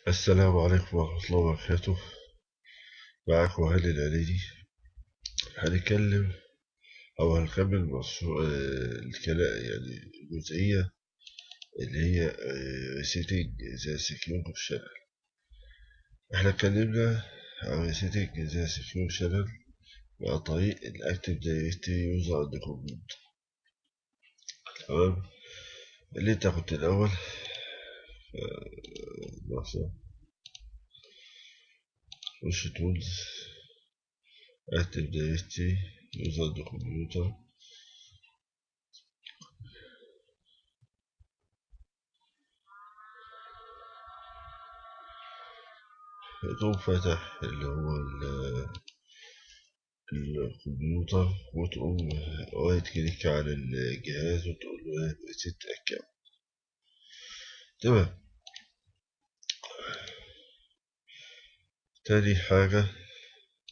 السلام عليكم ورحمة الله وبركاته. معك وهاني العليلي. هنتكلم أو هنكمل مشروع الكلام، يعني الجزئية اللي هي ريسيتنج ذا سكيور شانل. احنا اتكلمنا عن ريسيتنج ذا سكيور شانل عن طريق الأكتيف دايركتري يوزر عند كمبيوتر. تمام. اللي انت كنت الأول لحظة، خش تولز، أكتيف دايركتري يوزر عند كمبيوتر. تقوم فاتح اللي هو الكمبيوتر، وتقوم رايت كليك على الجهاز وتقول له ايه ريست اكونت. تمام. تاني حاجة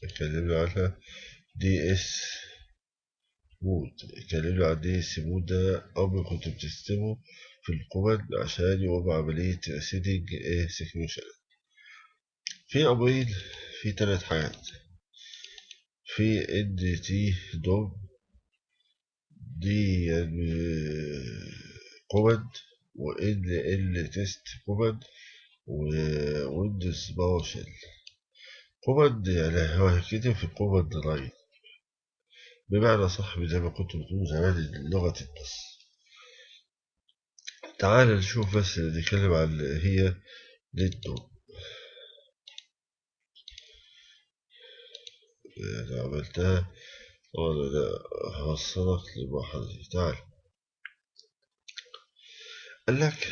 اتكلمنا عنها دي اس مود. اتكلمنا عن دي اس مود، ده أمر كنت بتستخدمه في الكوماند عشان يقوم عملية ريسيتنج ايه سكيوشن. في أمرين، في تلات حاجات. في ان تي دوم، دي يعني كوماند، وان ال تيست كوماند، وويندوز باور شيل. كوماند يعني هو هيتكتب في الكوماند لاين، بمعنى صح زي ما كنت بتقول زمان لغة النص. تعال نشوف بس نتكلم عن اللي هي لينتو. يعني عملتها ولا لا؟ هوصلك للمرحلة دي. تعال، قال لك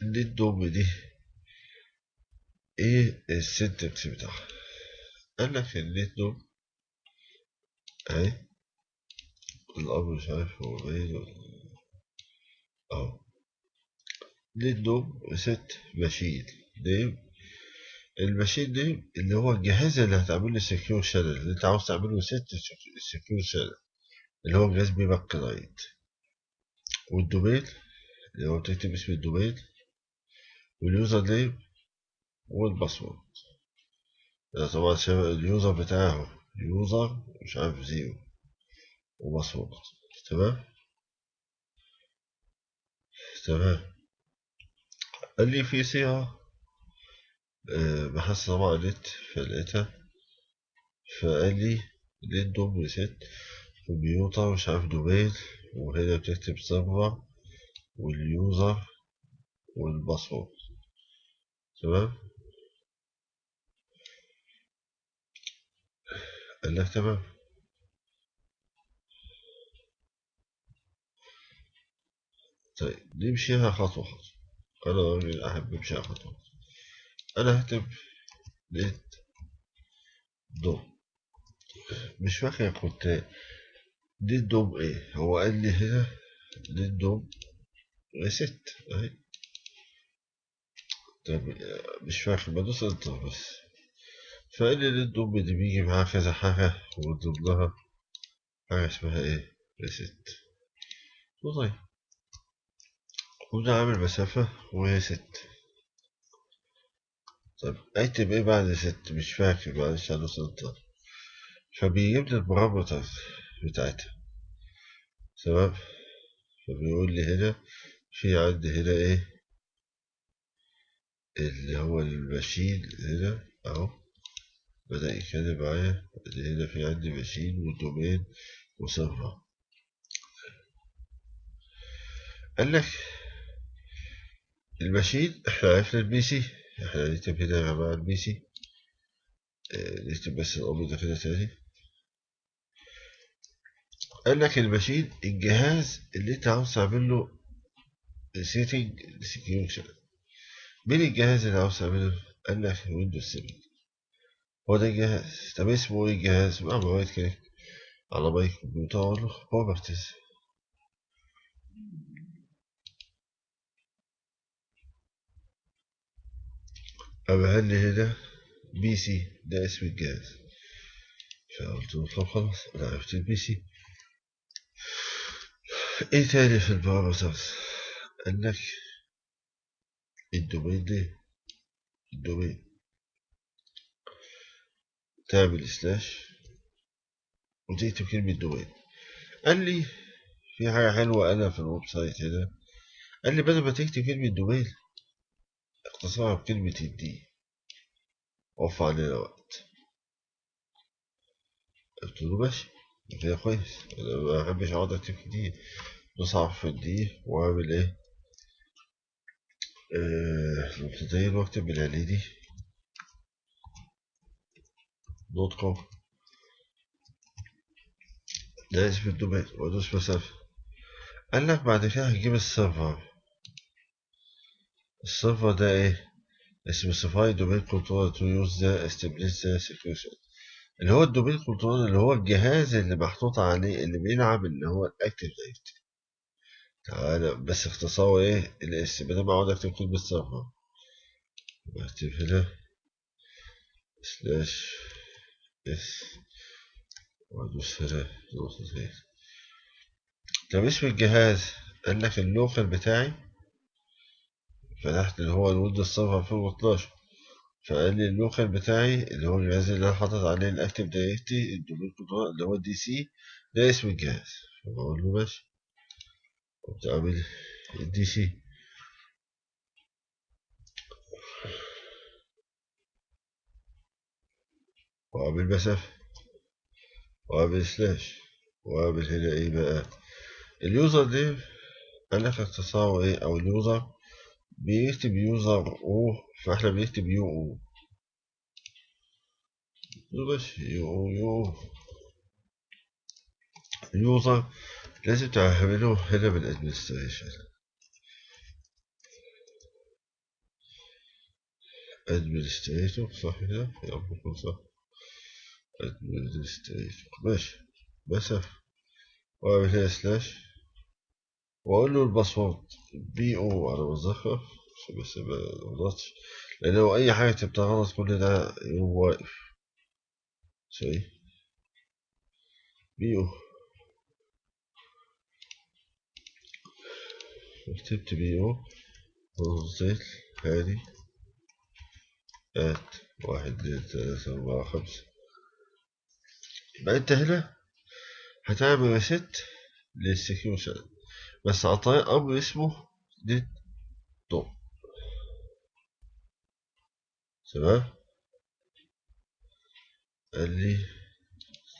لينتو دي ايه السنتكس بتاعها. قال لك اللينتو اهي، الأمر مش عارف هو باين ولا اهو. لينتو ست ماشين نيم. الماشين نيم اللي هو الجهاز اللي هتعمل له سكيور شانل، اللي انت عاوز تعمله ست سكيور شانل، اللي هو جهاز بيبقى كلاينت. والدومين اللي هو بتكتب اسم الدومين، واليوزر نيم، والباسورد. ده طبعا اليوزر بتاعه يوزر مش عارف زيرو، وباسورد. تمام. تمام. قال لي في صيغة بحثت طبعا نت فلقيتها، فقال لي ليه دوم ريست كمبيوتر مش عارف دومين، وهنا بتكتب سيرفر واليوزر والباسورد. تمام. قال لك تمام. طيب نمشيها خطوة خطوة. أنا راجل أحب أمشيها خطوة. أنا هكتب ليت دوم. مش فاكر كنت ليت دوم إيه. هو قال لي هنا ليت دوم ريست أهي. طب مش فاكر، بدوس انتر بس. فقال لي ليت دوم دي بيجي معاها كذا حاجة، ومن ضمنها حاجة اسمها إيه ريست. طيب، وده عامل مسافة وهي ست. طب اكتب ايه بعد ست؟ مش فاكر، معلش انا انتر. فبيجيب لي البارامترز بتاعتها. تمام. فبيقول لي هنا في عندي هنا ايه اللي هو الماشين هنا اهو. بدأ يتكلم معايا اللي هنا في عندي ماشين ودومين وسيرفر. قال لك الماشين احنا عرفنا البي سي. احنا هنكتب هنا يا جماعة البي سي. نكتب بس الامر ده كده تاني. قال لك الماشين الجهاز اللي انت عاوز تعمل له سيتنج سكيورتي. مين الجهاز اللي عاوز تعمله؟ قال لك ويندوز 7. هو ده الجهاز. طب اسمه ايه الجهاز؟ بعمل رايت كليك على ماي كمبيوتر واقول له بروبرتيز. قام قال لي هنا بي سي، ده اسم الجهاز. فقلت له طب خلاص انا عرفت البي سي. ايه تاني في البارامترز؟ قال لك الدومين دي الدومين، تعمل سلاش وتكتب كلمة دومين. قال لي في حاجة حلوة أنا في الويب سايت هنا، قال لي بدل ما تكتب كلمة دومين اختصرها بكلمة الدي، وفر علينا وقت. قلت له ماشي كده كويس، أنا ما بحبش أقعد أكتب كتير. دوس حرف الدي وأعمل إيه؟ نقطتين واكتب بالعلي دي دوت كوم، ده اسم الدومين وادوس مسافة. قال لك بعد كده هتجيب السيرفر. السيرفر ده ايه؟ specify domain controller to use the establish the security، اللي هو الدومين كنترول، اللي هو الجهاز اللي محطوط عليه اللي بيلعب، اللي هو الاكتف دايركتري. تعالى بس اختصاره ايه الاس، بدل ما اقعد اكتب كلمة سيرفر بكتب هنا سلاش اس وادوس هنا نقطتين. طب اسم الجهاز، قال لك اللوكال بتاعي، فتحت اللي هو الويندوز سيرفر 2012، فقال لي اللوكال بتاعي اللي هو الجهاز اللي انا حاطط عليه الاكتف دايركتري الدومين كنترول اللي هو الدي سي، ده اسم الجهاز. فبقول له ماشي، وبتعمل الدي سي وأعمل مسافة وأعمل سلاش وأعمل هنا إيه بقى اليوزر نيم. قال لك اختصاره إيه، أو اليوزر بيكتب يوزر أو، فإحنا بنكتب يو أو بس يو أو يو اليوزر لازم تعمله هنا بالادمنستريشن، ادمنستريتور صح كده يا رب يكون صح، ادمنستريتور ماشي مسافة، وأعمل هنا سلاش وأقول له الباسورد بي أو على مذكر عشان بس ما غلطش، لأن لو أي حاجة تبقى غلط كل ده يقوم واقف. شيء بي أو، كتبت بي أو ونزلت هادي آت 1 2 3 4 5. يبقى أنت هنا هتعمل ريست للسكيورتي بس عن طريق أمر اسمه ديت دوم. تمام، قال لي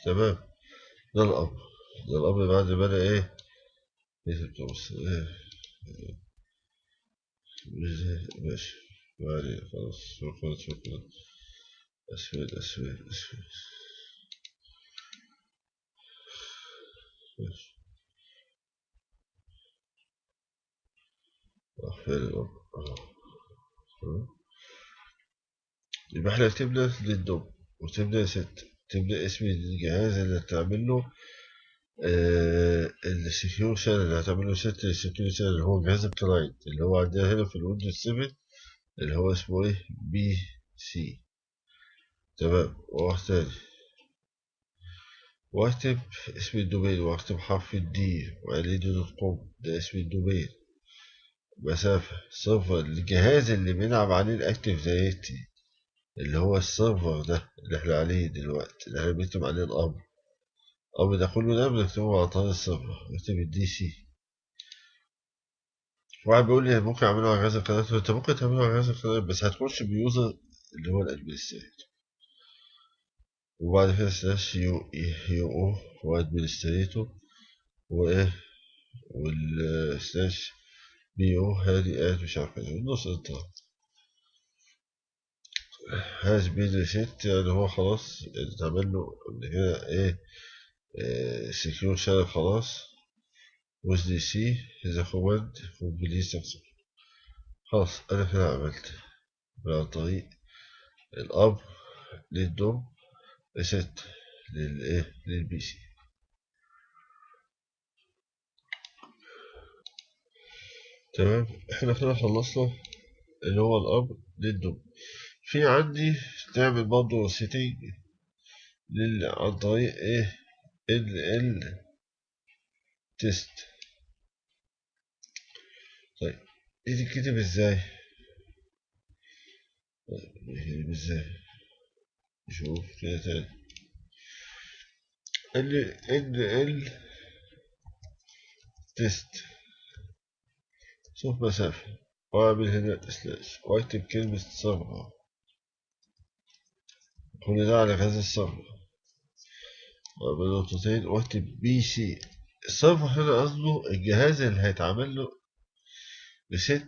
تمام، ده الأمر، ده الأمر بعد ما أنا إيه بص إيه ماشي يعني خلاص شكرا شكرا. أسود أسود أسود ماشي فين الأمر يبقى احنا كتبنا للدوم وتبدأ ست، تبدأ اسم الجهاز اللي هتعمل له السكيورتي اللي هتعمل له ست السكيورتي اللي هو جهاز الكلاينت اللي هو عندنا هنا في الويندوز 7 اللي هو اسمه ايه بي سي. تمام، واحد تاني واكتب اسم الدومين واكتب حرف الدي وعليه دوت كوم، ده اسم الدومين. مسافة سيرفر الجهاز اللي بنلعب عليه الاكتيف دايركتري اللي هو السيرفر ده اللي احنا عليه دلوقتي اللي احنا بنكتب عليه الامر. الامر ده كله ده بنكتبه على طريق السيرفر، بكتب الدي سي. واحد بيقول لي ممكن اعمله على جهاز القناة، انت ممكن تعمله على جهاز القناة بس هتخش بيوزر اللي هو الادمنستريتور، وبعد كده سلاش يو او وادمنستريتور وايه والسلاش بي او هادي مش عارف ايه النص انت هاز بين ريسيت يعني هو خلاص اتعمل له قبل كده ايه سكيور شانل خلاص وز دي سي إذا كوماند وبليز تكسر. خلاص أنا كده عملت عن طريق الأمر للدوم ريست للإيه للبي سي. تمام، احنا كده خلصنا اللي هو الأمر للدوم. في عندي تعمل برضه سيتنج عن طريق ايه ال تيست. طيب دي تتكتب ازاي؟ ازاي؟ نشوف كده تاني. ال تيست. شوف مسافة وأعمل هنا سلاش وأكتب كلمة صفحة. كل ده على جهاز الصفحة وأعمل نقطتين وأكتب بي سي. الصفحة هنا قصده الجهاز اللي هيتعمل له ريست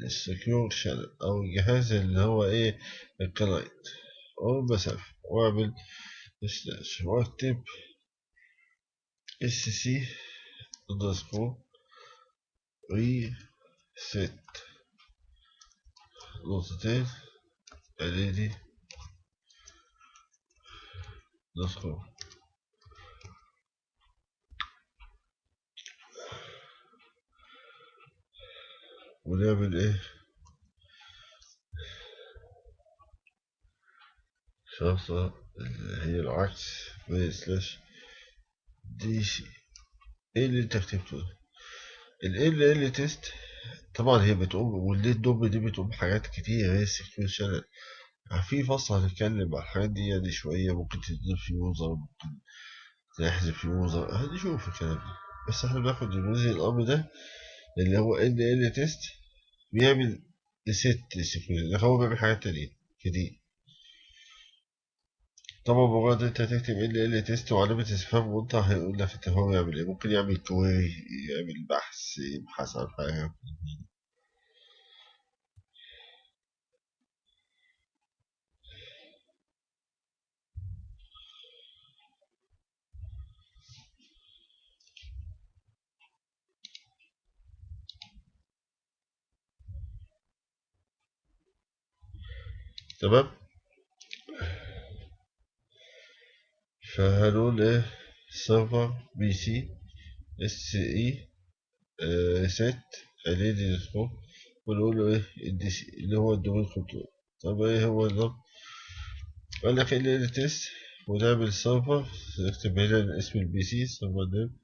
للسكيور شانل، أو الجهاز اللي هو إيه الكلاينت، أو المسافة، وأعمل سلاش وأكتب اس سي اندرسكور ريست نقطتين اعدادي اندرسكور. ونعمل ايه شرطة اللي هي العكس من سلاش دي سي. ايه اللي انت كتبته ده؟ ال تيست طبعا هي بتقوم، والليد دوب دي بتقوم حاجات كتير، هي السكيور شانل. في فصل هنتكلم عن الحاجات دي يعني شوية، ممكن تضيف في يوزر، ممكن تحذف يوزر، هنشوف الكلام ده. بس احنا بناخد الجزء الأمر ده اللي هو ال تيست بيعمل ريست للسكيور، ده هو بيعمل حاجات تانية كتير. طبعا مجرد انت تكتب ال تيست وعلامة استفهام وانت هيقول لك انت هو يعمل ايه. ممكن يعمل كويري، يعمل بحث، يبحث عن حاجة. تمام. فهنقول ايه سيرفر بي سي اس اي ريسيت ايدي سكوب، ونقول له ايه الدي سي اللي هو الدومين كنترول. طب ايه هو النظام؟ قال لك ال تيست، ونعمل سيرفر، نكتب هنا اسم البي سي سيرفر نيم،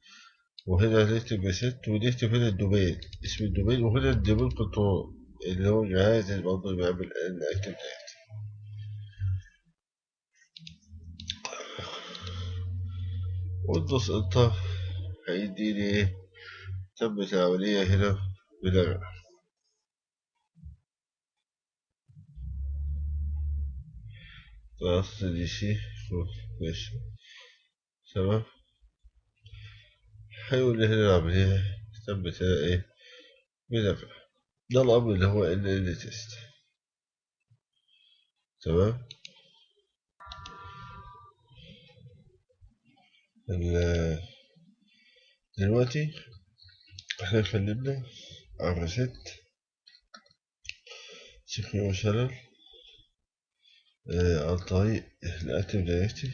وهنا هنكتب ريسيت، ونكتب هنا الدومين اسم الدومين، وهنا الدومين كنترول اللي هو الجهاز اللي برضه بيعمل الاكتف دايركت. وندوس انتر هيديني ايه تمت العملية هنا بنرجع. خلاص دي سي ماشي تمام. هيقول لي هنا العملية تمت هنا ايه بنرجع. ده الأمر اللي هو ال تيست. تمام. دلوقتي احنا اتكلمنا عن ريست سكيور شانل عن طريق الأكتيف دايركتري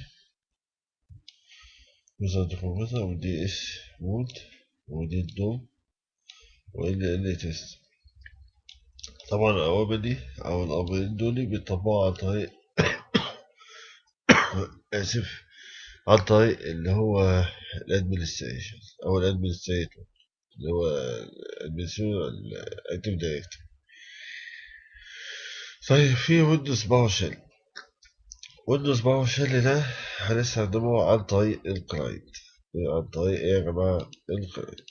وزارة الكمبيوتر، ودي اس مود، ودي الدوم، ال تيست. طبعا الأوامر دي أو الأمرين دول بيطبقوا عن طريق آسف عن طريق اللي هو الادمنستريشن أو الادمنستريتور اللي هو الادمنستريتور الأكتيف دايركتري. طيب في ويندوز باور شيل. ويندوز باور شيل ده هنستخدمه عن طريق الكلاينت. عن طريق ايه يا جماعة الكلاينت.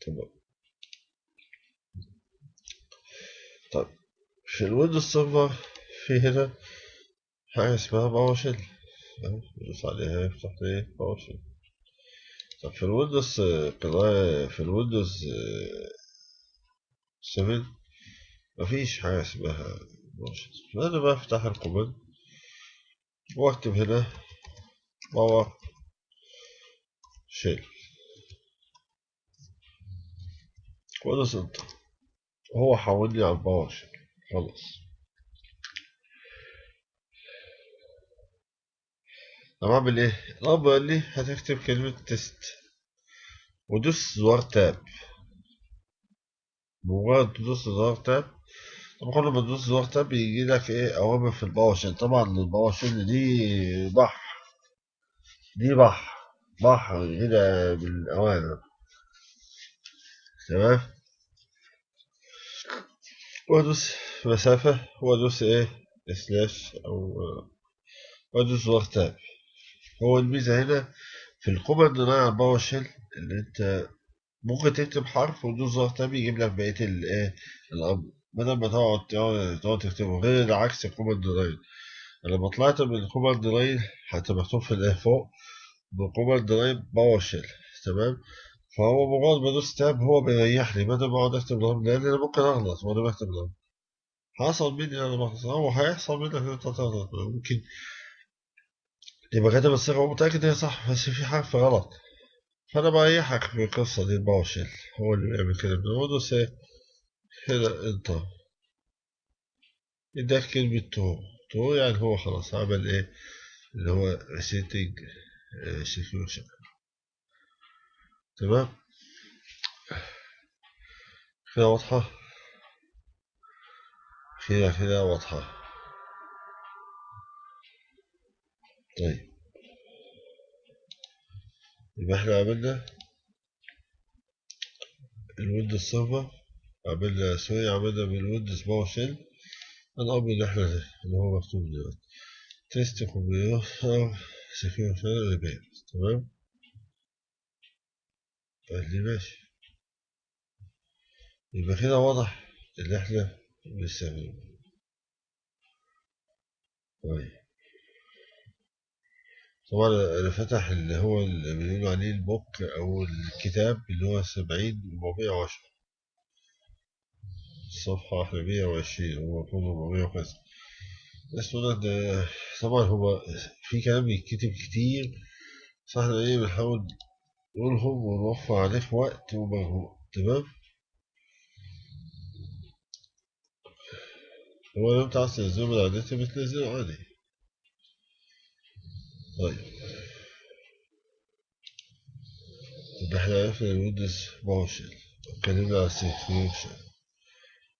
تمام. طيب في الويندوز سيرفر في هنا حاجة اسمها باور شيل، ندوس عليها يفتح لي باور شيل. طب في الويندوز في الويندوز 7 مفيش حاجة اسمها باور شيل. فأنا بفتح الكوماند واكتب هنا باور شيل وادوس انتر، هو حولني على الباور شيل. خلاص. طب اعمل ايه؟ الاب قال لي هتكتب كلمة تيست ودوس زرار تاب. بمجرد تدوس زرار تاب، طبعا كل ما تدوس زرار تاب بيجي لك ايه اوامر في الباور شيل. طبعا الباور شيل دي بحر، دي بحر هنا بالاوامر. تمام. وادوس مسافة وأدوس إيه سلاش أو وأدوس زرار تاب. هو الميزة هنا في الكوماند لاين على باور شيل اللي أنت ممكن تكتب حرف وتدوس زرار تاب يجيب لك بقية الإيه الأمر بدل ما تقعد تكتبه، غير عكس الكوماند لاين. أنا لما طلعت من الكوماند لاين حتى مكتوب في الإيه فوق بكوماند لاين باور شيل، تمام. فهو مجرد ما ادوس تاب هو بيريحني بدل ما اقعد اكتب الامر، لان انا ممكن اغلط وانا بكتب الامر. حصل مني انا بغلط، هو هيحصل منك ان انت تغلط، ممكن يبقى كاتب الصيغه ومتاكد هي صح بس في حرف غلط. فانا بريحك في القصه دي الباور شيل، هو اللي بيعمل كده بنقول ايه هنا انت اداك كلمه تو يعني هو خلاص عمل ايه اللي هو ريسيتنج سيكيورشن، تمام. كده واضحه، كده واضحه. طيب يبقى احنا عملنا الويندوز سيرفر، عملنا سوري عملنا بالويندوز باور شيل الأمر اللي احنا اللي هو مكتوب دلوقتي تيست كمبيوتر سكيور شانل ريبير، تمام. قال لي ماشي، يبقى كده واضح اللي احنا بنستخدمه. طيب طبعا أنا فتح اللي هو اللي بيقولوا عليه البوك أو الكتاب اللي هو 70/410، الصفحة احنا 120 هو المفروض 400 وكذا. اسمه ده طبعا هو في كلام بيتكتب كتير، فاحنا ايه بنحاول نقولهم ونوفر عليك وقت ومجهود، تمام. هو لو انت عايز تنزله من على النت بتنزله عادي. طيب يبقى احنا عرفنا الويندوز باور شيل، اتكلمنا على السكريبشن،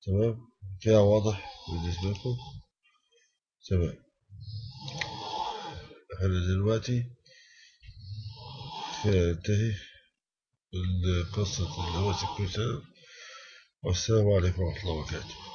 تمام. كده واضح بالنسبة لكم، تمام. احنا دلوقتي كده ننتهي من قصة اللي هو سكريبشن، والسلام عليكم ورحمة الله وبركاته.